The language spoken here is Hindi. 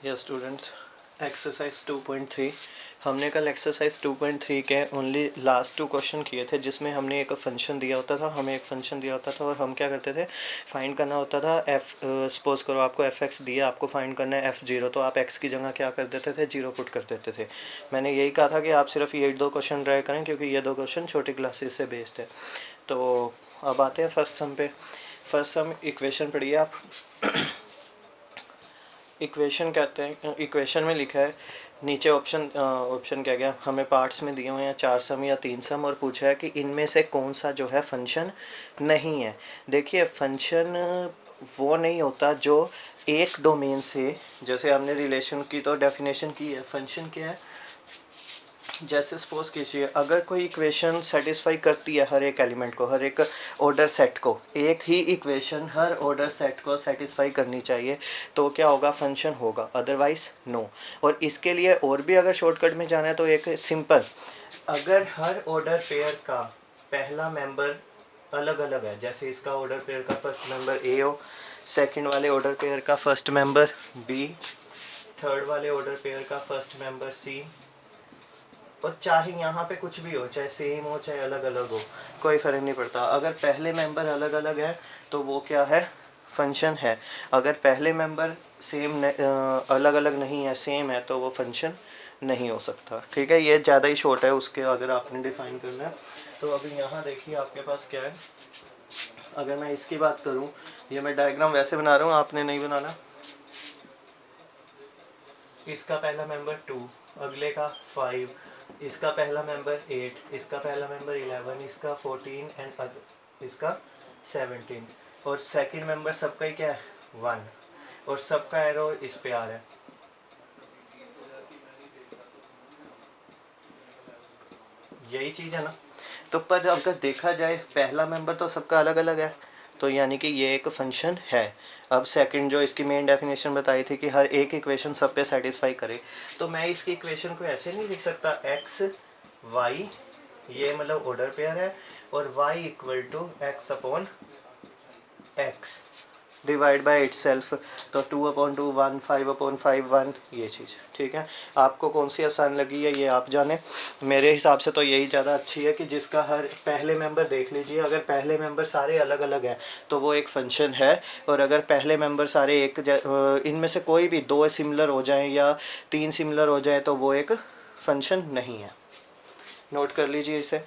यस स्टूडेंट्स, एक्सरसाइज 2.3 हमने कल एक्सरसाइज 2.3 के ओनली लास्ट 2 क्वेश्चन किए थे, जिसमें हमने एक फंक्शन दिया होता था, हमें एक फंक्शन दिया होता था और हम क्या करते थे, फाइंड करना होता था सपोज करो आपको f(x) दिया, आपको फाइंड करना है f(0), तो आप x की जगह क्या कर देते थे, 0 पुट कर देते थे। मैंने यही कहा था कि आप सिर्फ ये 2 क्वेश्चन ट्राई करें, क्योंकि ये 2 क्वेश्चन छोटी क्लासेस से बेस्ड है। तो अब आते हैं फर्स्ट सम पे। फर्स्ट सम इक्वेशन पढ़िए आप। इक्वेशन कहते हैं, इक्वेशन में लिखा है नीचे ऑप्शन क्या गया, हमें पार्ट्स में दिए हुए हैं 4 सम या 3 सम और पूछा है कि इनमें से कौन सा जो है फंक्शन नहीं है। देखिए फंक्शन वो नहीं होता जो एक डोमेन से, जैसे हमने रिलेशन की तो डेफिनेशन की है, फंक्शन क्या है, जैसे सपोज कीजिए अगर कोई इक्वेशन सेटिस्फाई करती है हर एक एलिमेंट को, हर एक ऑर्डर सेट को, एक ही इक्वेशन हर ऑर्डर सेट को सेटिस्फाई करनी चाहिए, तो क्या होगा, फंक्शन होगा, अदरवाइज नो। और इसके लिए और भी अगर शॉर्टकट में जाना है तो एक सिंपल, अगर हर ऑर्डर पेयर का पहला मेंबर अलग अलग है, जैसे इसका ऑर्डर पेयर का फर्स्ट मेंबर ए हो, सेकंड वाले ऑर्डर पेयर का फर्स्ट मेंबर बी, थर्ड वाले ऑर्डर पेयर का फर्स्ट मेंबर सी, और चाहे यहाँ पे कुछ भी हो, चाहे सेम हो चाहे अलग अलग हो, कोई फ़र्क नहीं पड़ता। अगर पहले मेंबर अलग अलग है तो वो क्या है, फंक्शन है। अगर पहले मेंबर सेम अलग अलग नहीं है, सेम है, तो वो फंक्शन नहीं हो सकता। ठीक है, ये ज़्यादा ही शॉर्ट है उसके, अगर आपने डिफ़ाइन करना है तो। अभी यहाँ देखिए आपके पास क्या है, अगर मैं इसकी बात करूँ, ये मैं डायग्राम वैसे बना रहा हूँ, आपने नहीं बनाना। इसका पहला मेंबर 2, अगले का 5, इसका पहला मेंबर 8, इसका पहला मेंबर 11, इसका 14 एंड इसका 17, और सेकंड मेंबर सबका ही क्या है, 1, और सबका एरो इस पे आ रहा है। यही चीज़ है ना। तो पर अगर देखा जाए पहला मेंबर तो सबका अलग अलग है, तो यानी कि ये एक फंक्शन है। अब सेकंड जो इसकी मेन डेफिनेशन बताई थी कि हर एक इक्वेशन सब पे सेटिस्फाई करे, तो मैं इसकी इक्वेशन को ऐसे नहीं लिख सकता, एक्स वाई, ये मतलब ऑर्डर पेयर है, और y equal to x upon x divide by itself, तो 2/2 1, 5/5 1, ये चीज़। ठीक है, आपको कौन सी आसान लगी है ये आप जाने। मेरे हिसाब से तो यही ज़्यादा अच्छी है कि जिसका हर पहले मेंबर देख लीजिए, अगर पहले मेंबर सारे अलग अलग हैं तो वो एक फंक्शन है, और अगर पहले मेंबर सारे इनमें से कोई भी 2 सिमिलर हो जाएं या 3 सिमिलर हो जाएं तो वो एक फंक्शन नहीं है। नोट कर लीजिए इसे।